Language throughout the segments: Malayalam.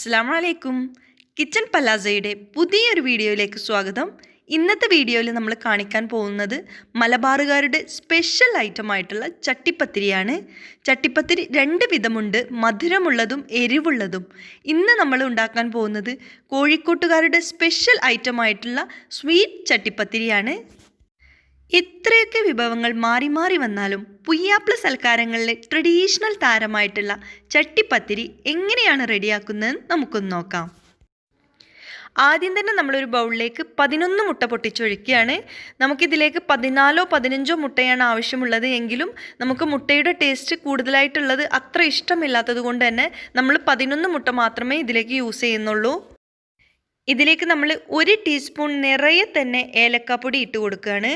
അസ്സലാമു അലൈക്കും. കിച്ചൺ പലാസയുടെ പുതിയൊരു വീഡിയോയിലേക്ക് സ്വാഗതം. ഇന്നത്തെ വീഡിയോയിൽ നമ്മൾ കാണിക്കാൻ പോകുന്നത് മലബാറുകാരുടെ സ്പെഷ്യൽ ഐറ്റമായിട്ടുള്ള ചട്ടിപ്പത്തിരിയാണ്. ചട്ടിപ്പത്തിരി രണ്ട് വിധമുണ്ട്, മധുരമുള്ളതും എരിവുള്ളതും. ഇന്ന് നമ്മൾ ഉണ്ടാക്കാൻ പോകുന്നത് കോഴിക്കോട്ടുകാരുടെ സ്പെഷ്യൽ ഐറ്റമായിട്ടുള്ള സ്വീറ്റ് ചട്ടിപ്പത്തിരിയാണ്. എത്രയൊക്കെ വിഭവങ്ങൾ മാറി മാറി വന്നാലും പുയ്യാപ്ല സൽക്കാരങ്ങളിലെ ട്രഡീഷണൽ താരമായിട്ടുള്ള ചട്ടിപ്പത്തിരി എങ്ങനെയാണ് റെഡിയാക്കുന്നതെന്ന് നമുക്കൊന്ന് നോക്കാം. ആദ്യം തന്നെ നമ്മളൊരു ബൗളിലേക്ക് 11 മുട്ട പൊട്ടിച്ചൊഴിക്കുകയാണ്. നമുക്കിതിലേക്ക് 14-15 മുട്ടയാണ് ആവശ്യമുള്ളത്. എങ്കിലും നമുക്ക് മുട്ടയുടെ ടേസ്റ്റ് കൂടുതലായിട്ടുള്ളത് അത്ര ഇഷ്ടമില്ലാത്തത് കൊണ്ട് തന്നെ നമ്മൾ 11 മുട്ട മാത്രമേ ഇതിലേക്ക് യൂസ് ചെയ്യുന്നുള്ളൂ. ഇതിലേക്ക് നമ്മൾ 1 ടീസ്പൂൺ നിറയെ തന്നെ ഏലക്കാപ്പൊടി ഇട്ട് കൊടുക്കുകയാണ്.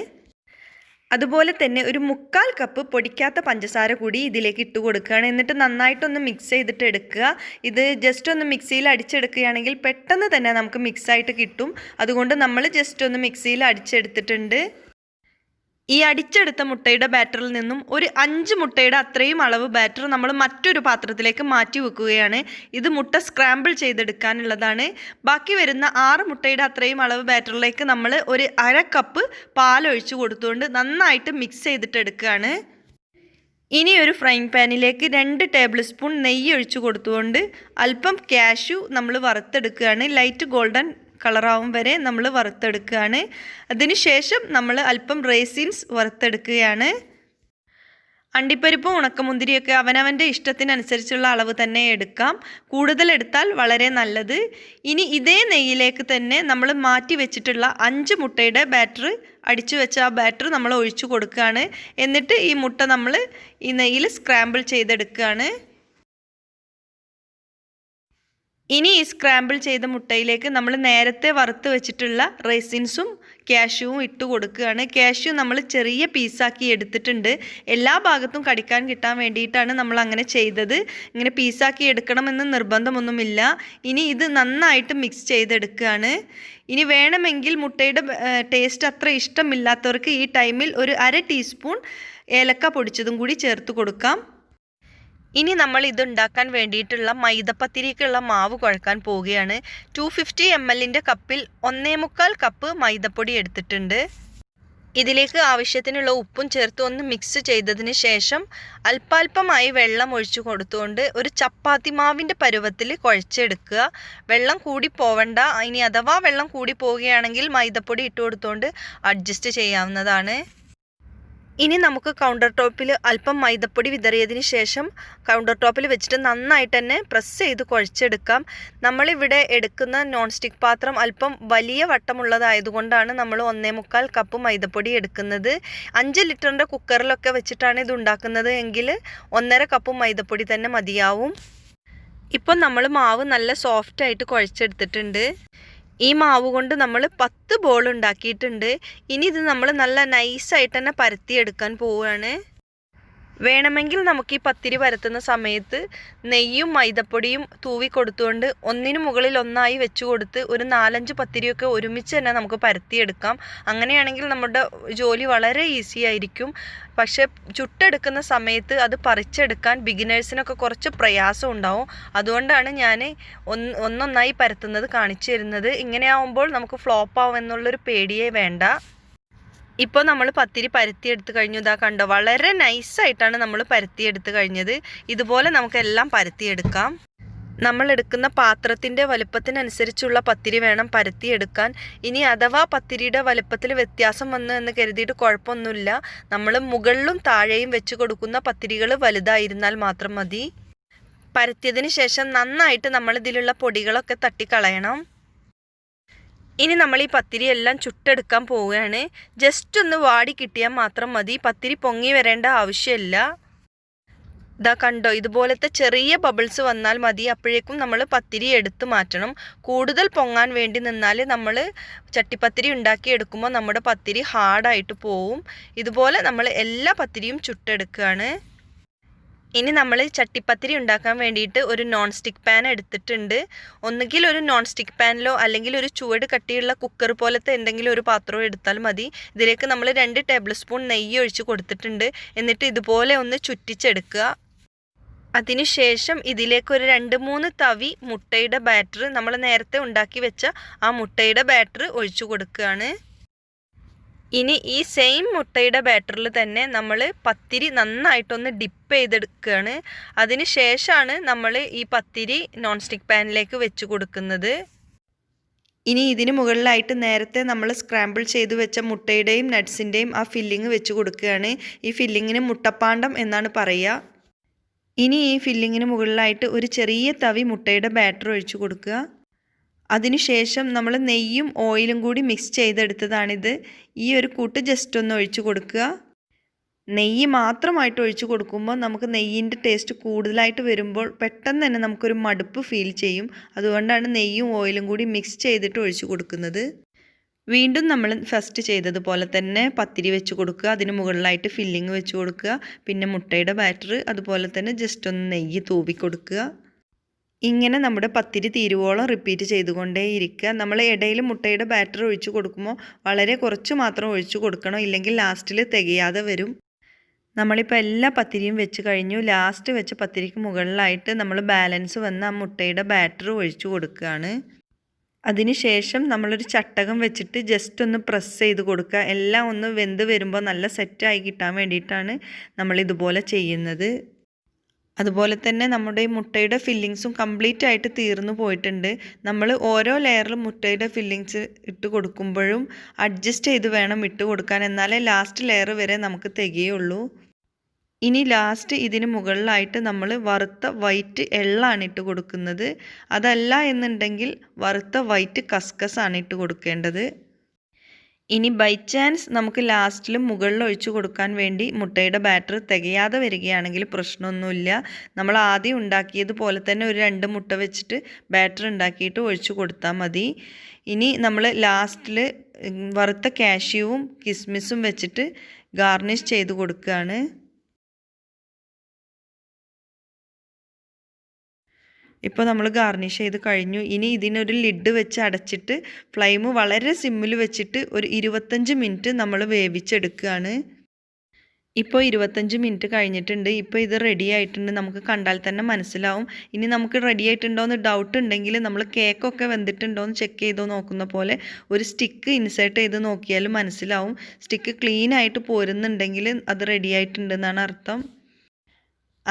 അതുപോലെ തന്നെ ഒരു 1/4 കപ്പ് പൊടിക്കാത്ത പഞ്ചസാര കൂടി ഇതിലേക്ക് ഇട്ട് കൊടുക്കുകയാണ്. എന്നിട്ട് നന്നായിട്ടൊന്ന് മിക്സ് ചെയ്തിട്ട് എടുക്കുക. ഇത് ജസ്റ്റ് ഒന്ന് മിക്സിയിൽ അടിച്ചെടുക്കുകയാണെങ്കിൽ പെട്ടെന്ന് തന്നെ നമുക്ക് മിക്സായിട്ട് കിട്ടും. അതുകൊണ്ട് നമ്മൾ ജസ്റ്റ് ഒന്ന് മിക്സിയിൽ അടിച്ചെടുത്തിട്ടുണ്ട്. ഈ അടിച്ചെടുത്ത മുട്ടയുടെ ബാറ്ററിൽ നിന്നും ഒരു 5 മുട്ടയുടെ അത്രയും അളവ് ബാറ്റർ നമ്മൾ മറ്റൊരു പാത്രത്തിലേക്ക് മാറ്റി വെക്കുകയാണ്. ഇത് മുട്ട സ്ക്രാമ്പിൾ ചെയ്തെടുക്കാനുള്ളതാണ്. ബാക്കി വരുന്ന 6 മുട്ടയുടെ അത്രയും അളവ് ബാറ്ററിലേക്ക് നമ്മൾ ഒരു 1/2 കപ്പ് പാലൊഴിച്ച് കൊടുത്തുകൊണ്ട് നന്നായിട്ട് മിക്സ് ചെയ്തിട്ട് എടുക്കുകയാണ്. ഇനി ഒരു ഫ്രൈങ് പാനിലേക്ക് 2 ടേബിൾ സ്പൂൺ നെയ്യ് ഒഴിച്ച് കൊടുത്തുകൊണ്ട് അല്പം കാഷ്യൂ നമ്മൾ വറുത്തെടുക്കുകയാണ്. ലൈറ്റ് ഗോൾഡൻ കളറാവും വരെ നമ്മൾ വറുത്തെടുക്കുകയാണ്. അതിനുശേഷം നമ്മൾ അല്പം റേസിൻസ് വറുത്തെടുക്കുകയാണ്. അണ്ടിപ്പരിപ്പും ഉണക്കമുന്തിരിയൊക്കെ അവനവൻ്റെ ഇഷ്ടത്തിനനുസരിച്ചുള്ള അളവ് തന്നെ എടുക്കാം. കൂടുതൽ എടുത്താൽ വളരെ നല്ലത്. ഇനി ഇതേ നെയ്യിലേക്ക് തന്നെ നമ്മൾ മാറ്റി വെച്ചിട്ടുള്ള 5 മുട്ടയുടെ ബാറ്റർ അടിച്ചു വെച്ച ആ ബാറ്റർ നമ്മൾ ഒഴിച്ചു കൊടുക്കുകയാണ്. എന്നിട്ട് ഈ മുട്ട നമ്മൾ ഈ നെയ്യിൽ സ്ക്രാമ്പിൾ ചെയ്തെടുക്കുകയാണ്. ഇനി ഈ സ്ക്രാമ്പിൾ ചെയ്ത മുട്ടയിലേക്ക് നമ്മൾ നേരത്തെ വറുത്ത് വെച്ചിട്ടുള്ള റൈസിൻസും കാഷ്യൂവും ഇട്ട് കൊടുക്കുകയാണ്. കാഷ്യൂ നമ്മൾ ചെറിയ പീസാക്കി എടുത്തിട്ടുണ്ട്. എല്ലാ ഭാഗത്തും കടിക്കാൻ കിട്ടാൻ വേണ്ടിയിട്ടാണ് നമ്മൾ അങ്ങനെ ചെയ്തത്. ഇങ്ങനെ പീസാക്കി എടുക്കണമെന്ന് നിർബന്ധമൊന്നുമില്ല. ഇനി ഇത് നന്നായിട്ട് മിക്സ് ചെയ്തെടുക്കുകയാണ്. ഇനി വേണമെങ്കിൽ മുട്ടയുടെ ടേസ്റ്റ് അത്ര ഇഷ്ടമില്ലാത്തവർക്ക് ഈ ടൈമിൽ ഒരു 1/2 ടീസ്പൂൺ ഏലക്ക പൊടിച്ചതും കൂടി ചേർത്ത് കൊടുക്കാം. ഇനി നമ്മൾ ഇത് ഉണ്ടാക്കാൻ വേണ്ടിയിട്ടുള്ള മൈദപ്പത്തിരിക്കുള്ള മാവ് കുഴക്കാൻ പോവുകയാണ്. 250 ml കപ്പിൽ 1/4 കപ്പ് മൈദപ്പൊടി എടുത്തിട്ടുണ്ട്. ഇതിലേക്ക് ആവശ്യത്തിനുള്ള ഉപ്പും ചേർത്ത് ഒന്ന് മിക്സ് ചെയ്തതിന് ശേഷം അല്പാൽപമായി വെള്ളം ഒഴിച്ചു കൊടുത്തുകൊണ്ട് ഒരു ചപ്പാത്തി മാവിൻ്റെ പരുവത്തിൽ കുഴച്ചെടുക്കുക. വെള്ളം കൂടി പോവണ്ട. ഇനി അഥവാ വെള്ളം കൂടി പോവുകയാണെങ്കിൽ മൈദപ്പൊടി ഇട്ട് കൊടുത്തുകൊണ്ട് അഡ്ജസ്റ്റ് ചെയ്യാവുന്നതാണ്. ഇനി നമുക്ക് കൗണ്ടർ ടോപ്പിൽ അല്പം മൈദപ്പൊടി വിതറിയതിന് ശേഷം കൗണ്ടർ ടോപ്പിൽ വെച്ചിട്ട് നന്നായിട്ട് തന്നെ പ്രസ് ചെയ്ത് കുഴച്ചെടുക്കാം. നമ്മളിവിടെ എടുക്കുന്ന നോൺ സ്റ്റിക്ക് പാത്രം അല്പം വലിയ വട്ടമുള്ളതായതുകൊണ്ടാണ് നമ്മൾ 1/4 കപ്പ് മൈദപ്പൊടി എടുക്കുന്നത്. 5 ലിറ്ററിൻ്റെ കുക്കറിലൊക്കെ വെച്ചിട്ടാണ് ഇത് ഉണ്ടാക്കുന്നത് എങ്കിൽ 1.5 കപ്പ് മൈദപ്പൊടി തന്നെ മതിയാവും. ഇപ്പം നമ്മൾ മാവ് നല്ല സോഫ്റ്റായിട്ട് കുഴച്ചെടുത്തിട്ടുണ്ട്. ഈ മാവ് കൊണ്ട് നമ്മൾ 10 ബോൾ ഉണ്ടാക്കിയിട്ടുണ്ട്. ഇനി ഇത് നമ്മൾ നല്ല നൈസായിട്ട് തന്നെ പരത്തിയെടുക്കാൻ പോവുകയാണ്. വേണമെങ്കിൽ നമുക്ക് ഈ പത്തിരി പരത്തുന്ന സമയത്ത് നെയ്യും മൈദപ്പൊടിയും തൂവി കൊടുത്തുകൊണ്ട് ഒന്നിനു മുകളിൽ ഒന്നായി വെച്ച് കൊടുത്ത് ഒരു 4-5 പത്തിരിയൊക്കെ ഒരുമിച്ച് തന്നെ നമുക്ക് പരത്തിയെടുക്കാം. അങ്ങനെയാണെങ്കിൽ നമ്മുടെ ജോലി വളരെ ഈസി ആയിരിക്കും. പക്ഷേ ചുട്ടെടുക്കുന്ന സമയത്ത് അത് പറിച്ചെടുക്കാൻ ബിഗിനേഴ്സിനൊക്കെ കുറച്ച് പ്രയാസം ഉണ്ടാവും. അതുകൊണ്ടാണ് ഞാൻ ഒന്നൊന്നായി പരത്തുന്നത് കാണിച്ചു തരുന്നത്. ഇങ്ങനെയാവുമ്പോൾ നമുക്ക് ഫ്ലോപ്പ് ആവുമെന്നുള്ളൊരു പേടിയേ വേണ്ട. ഇപ്പോൾ നമ്മൾ പത്തിരി പരത്തിയെടുത്ത് കഴിഞ്ഞു. ഇതാ കണ്ടോ, വളരെ നൈസായിട്ടാണ് നമ്മൾ പരത്തിയെടുത്ത് കഴിഞ്ഞത്. ഇതുപോലെ നമുക്കെല്ലാം പരത്തിയെടുക്കാം. നമ്മൾ എടുക്കുന്ന പാത്രത്തിൻ്റെ വലുപ്പത്തിനനുസരിച്ചുള്ള പത്തിരി വേണം പരത്തിയെടുക്കാൻ. ഇനി അഥവാ പത്തിരിയുടെ വലുപ്പത്തിൽ വ്യത്യാസം വന്നു എന്ന് കരുതിയിട്ട് കുഴപ്പമൊന്നുമില്ല. നമ്മൾ മുകളിലും താഴെയും വെച്ച് കൊടുക്കുന്ന പത്തിരികൾ വലുതായിരുന്നാൽ മാത്രം മതി. പരത്തിയതിന് ശേഷം നന്നായിട്ട് നമ്മളിതിലുള്ള പൊടികളൊക്കെ തട്ടിക്കളയണം. ഇനി നമ്മൾ ഈ പത്തിരി എല്ലാം ചുട്ടെടുക്കാൻ പോവുകയാണ്. ജസ്റ്റ് ഒന്ന് വാടി കിട്ടിയാൽ മാത്രം മതി. പത്തിരി പൊങ്ങി വരേണ്ട ആവശ്യമില്ല. ഇതാ കണ്ടോ, ഇതുപോലത്തെ ചെറിയ ബബിൾസ് വന്നാൽ മതി. അപ്പോഴേക്കും നമ്മൾ പത്തിരി എടുത്ത് മാറ്റണം. കൂടുതൽ പൊങ്ങാൻ വേണ്ടി നിന്നാൽ നമ്മൾ ചട്ടിപ്പത്തിരി ഉണ്ടാക്കിയെടുക്കുമ്പോൾ നമ്മുടെ പത്തിരി ഹാർഡായിട്ട് പോവും. ഇതുപോലെ നമ്മൾ എല്ലാ പത്തിരിയും ചുട്ടെടുക്കുകയാണ്. ഇനി നമ്മൾ ചട്ടിപ്പത്തിരി ഉണ്ടാക്കാൻ വേണ്ടിയിട്ട് ഒരു നോൺ സ്റ്റിക്ക് പാൻ എടുത്തിട്ടുണ്ട്. ഒന്നുകിൽ ഒരു നോൺ സ്റ്റിക്ക് പാനിലോ അല്ലെങ്കിൽ ഒരു ചുവട് കട്ടിയുള്ള കുക്കർ പോലത്തെ എന്തെങ്കിലും ഒരു പാത്രമോ എടുത്താൽ മതി. ഇതിലേക്ക് നമ്മൾ 2 ടേബിൾ സ്പൂൺ നെയ്യ് ഒഴിച്ച് കൊടുത്തിട്ടുണ്ട്. എന്നിട്ട് ഇതുപോലെ ഒന്ന് ചുറ്റിച്ചെടുക്കുക. അതിനുശേഷം ഇതിലേക്ക് ഒരു 2-3 തവി മുട്ടയുടെ ബാറ്റർ, നമ്മൾ നേരത്തെ ഉണ്ടാക്കി വെച്ച ആ മുട്ടയുടെ ബാറ്റർ ഒഴിച്ചു കൊടുക്കുകയാണ്. ഇനി ഈ സെയിം മുട്ടയുടെ ബാറ്ററിൽ തന്നെ നമ്മൾ പത്തിരി നന്നായിട്ടൊന്ന് ഡിപ്പ് ചെയ്തെടുക്കുകയാണ്. അതിന് ശേഷമാണ് നമ്മൾ ഈ പത്തിരി നോൺ സ്റ്റിക്ക് പാനിലേക്ക് വെച്ച് കൊടുക്കുന്നത്. ഇനി ഇതിന് മുകളിലായിട്ട് നേരത്തെ നമ്മൾ സ്ക്രാമ്പിൾ ചെയ്ത് വെച്ച മുട്ടയുടെയും നട്ട്സിൻ്റെയും ആ ഫില്ലിങ് വെച്ച് കൊടുക്കുകയാണ്. ഈ ഫില്ലിങ്ങിന് മുട്ടപ്പാണ്ടം എന്നാണ് പറയുക. ഇനി ഈ ഫില്ലിങ്ങിന് മുകളിലായിട്ട് ഒരു ചെറിയ തവി മുട്ടയുടെ ബാറ്റർ ഒഴിച്ചു കൊടുക്കുക. അതിനുശേഷം നമ്മൾ നെയ്യും ഓയിലും കൂടി മിക്സ് ചെയ്തെടുത്തതാണിത്. ഈ ഒരു കൂട്ട് ജസ്റ്റ് ഒന്ന് ഒഴിച്ചു കൊടുക്കുക. നെയ്യ് മാത്രമായിട്ട് ഒഴിച്ചു കൊടുക്കുമ്പോൾ നമുക്ക് നെയ്യിൻ്റെ ടേസ്റ്റ് കൂടുതലായിട്ട് വരുമ്പോൾ പെട്ടെന്ന് തന്നെ നമുക്കൊരു മടുപ്പ് ഫീൽ ചെയ്യും. അതുകൊണ്ടാണ് നെയ്യും ഓയിലും കൂടി മിക്സ് ചെയ്തിട്ട് ഒഴിച്ചു കൊടുക്കുന്നത്. വീണ്ടും നമ്മൾ ഫസ്റ്റ് ചെയ്തതുപോലെ തന്നെ പത്തിരി വെച്ച് കൊടുക്കുക. അതിന് മുകളിലായിട്ട് ഫില്ലിങ് വെച്ച് കൊടുക്കുക. പിന്നെ മുട്ടയുടെ ബാറ്റർ, അതുപോലെ തന്നെ ജസ്റ്റ് ഒന്ന് നെയ്യ് തൂവി കൊടുക്കുക. ഇങ്ങനെ നമ്മുടെ പത്തിരി തീരുവോളം റിപ്പീറ്റ് ചെയ്തുകൊണ്ടേയിരിക്കുക. നമ്മൾ ഇടയിൽ മുട്ടയുടെ ബാറ്റർ ഒഴിച്ചു കൊടുക്കുമ്പോൾ വളരെ കുറച്ച് മാത്രം ഒഴിച്ചു കൊടുക്കണം, ഇല്ലെങ്കിൽ ലാസ്റ്റിൽ തികയാതെ വരും. നമ്മളിപ്പോൾ എല്ലാ പത്തിരിയും വെച്ച് കഴിഞ്ഞു. ലാസ്റ്റ് വെച്ച പത്തിരിക്ക് മുകളിലായിട്ട് നമ്മൾ ബാലൻസ് വന്ന ആ മുട്ടയുടെ ബാറ്റർ ഒഴിച്ചു കൊടുക്കുകയാണ്. അതിനുശേഷം നമ്മളൊരു ചട്ടകം വെച്ചിട്ട് ജസ്റ്റ് ഒന്ന് പ്രസ് ചെയ്ത് കൊടുക്കുക. എല്ലാം ഒന്ന് വെന്ത് വരുമ്പോൾ നല്ല സെറ്റായി കിട്ടാൻ വേണ്ടിയിട്ടാണ് നമ്മളിതുപോലെ ചെയ്യുന്നത്. അതുപോലെ തന്നെ നമ്മുടെ ഈ മുട്ടയുടെ ഫില്ലിങ്സും കംപ്ലീറ്റ് ആയിട്ട് തീർന്നു പോയിട്ടുണ്ട്. നമ്മൾ ഓരോ ലെയറിലും മുട്ടയുടെ ഫില്ലിങ്സ് ഇട്ട് കൊടുക്കുമ്പോഴും അഡ്ജസ്റ്റ് ചെയ്ത് വേണം ഇട്ട് കൊടുക്കാൻ, എന്നാലേ ലാസ്റ്റ് ലെയർ വരെ നമുക്ക് തികയുള്ളൂ. ഇനി ലാസ്റ്റ് ഇതിന് മുകളിലായിട്ട് നമ്മൾ വറുത്ത വൈറ്റ് എള്ളാണ് ഇട്ട് കൊടുക്കുന്നത്. അതല്ല എന്നുണ്ടെങ്കിൽ വറുത്ത വൈറ്റ് കസ്കസാണ് ഇട്ട് കൊടുക്കേണ്ടത്. ഇനി ബൈ ചാൻസ് നമുക്ക് ലാസ്റ്റിലും മുകളിൽ ഒഴിച്ചു കൊടുക്കാൻ വേണ്ടി മുട്ടയുടെ ബാറ്റർ തികയാതെ വരികയാണെങ്കിൽ പ്രശ്നമൊന്നുമില്ല. നമ്മൾ ആദ്യം ഉണ്ടാക്കിയതുപോലെ തന്നെ ഒരു 2 മുട്ട വെച്ചിട്ട് ബാറ്റർ ഉണ്ടാക്കിയിട്ട് ഒഴിച്ചു കൊടുത്താൽ മതി. ഇനി നമ്മൾ ലാസ്റ്റിൽ വറുത്ത കാഷ്യൂവും കിസ്മിസും വെച്ചിട്ട് ഗാർണിഷ് ചെയ്ത് കൊടുക്കുകയാണ്. ഇപ്പോൾ നമ്മൾ ഗാർണിഷ് ചെയ്ത് കഴിഞ്ഞു. ഇനി ഇതിനൊരു ലിഡ് വെച്ച് അടച്ചിട്ട് ഫ്ലെയിം വളരെ സിമ്മിൽ വെച്ചിട്ട് ഒരു 25 മിനിറ്റ് നമ്മൾ വേവിച്ചെടുക്കുകയാണ്. ഇപ്പോൾ 25 മിനിറ്റ് കഴിഞ്ഞിട്ടുണ്ട്. ഇപ്പോൾ ഇത് റെഡി ആയിട്ടുണ്ട്, നമുക്ക് കണ്ടാൽ തന്നെ മനസ്സിലാവും. ഇനി നമുക്ക് റെഡി ആയിട്ടുണ്ടോ എന്ന് ഡൗട്ട് ഉണ്ടെങ്കിൽ നമ്മൾ കേക്കൊക്കെ വെന്തിട്ടുണ്ടോ എന്ന് ചെക്ക് ചെയ്ത് നോക്കുന്ന പോലെ ഒരു സ്റ്റിക്ക് ഇൻസേർട്ട് ചെയ്ത് നോക്കിയാലും മനസ്സിലാവും. സ്റ്റിക്ക് ക്ലീൻ ആയിട്ട് പോരുന്നുണ്ടെങ്കിൽ അത് റെഡി ആയിട്ടുണ്ടെന്നാണ് അർത്ഥം.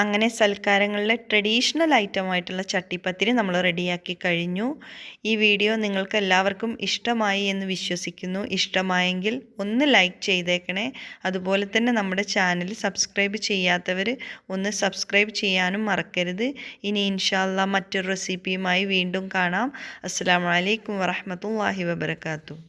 അങ്ങനെ സൽക്കാരങ്ങളിലെ ട്രഡീഷണൽ ഐറ്റമായിട്ടുള്ള ചട്ടിപ്പത്തിരി നമ്മൾ റെഡിയാക്കി കഴിഞ്ഞു. ഈ വീഡിയോ നിങ്ങൾക്ക് എല്ലാവർക്കും ഇഷ്ടമായി എന്ന് വിശ്വസിക്കുന്നു. ഇഷ്ടമായെങ്കിൽ ഒന്ന് ലൈക്ക് ചെയ്തേക്കണേ. അതുപോലെ തന്നെ നമ്മുടെ ചാനൽ സബ്സ്ക്രൈബ് ചെയ്യാത്തവർ ഒന്ന് സബ്സ്ക്രൈബ് ചെയ്യാനും മറക്കരുത്. ഇനി ഇൻഷാ അല്ലാഹ് മറ്റൊരു റെസിപ്പിയുമായി വീണ്ടും കാണാം. അസ്സലാമു അലൈക്കും വറഹ്മത്തുള്ളാഹി വബറകാതുഹു.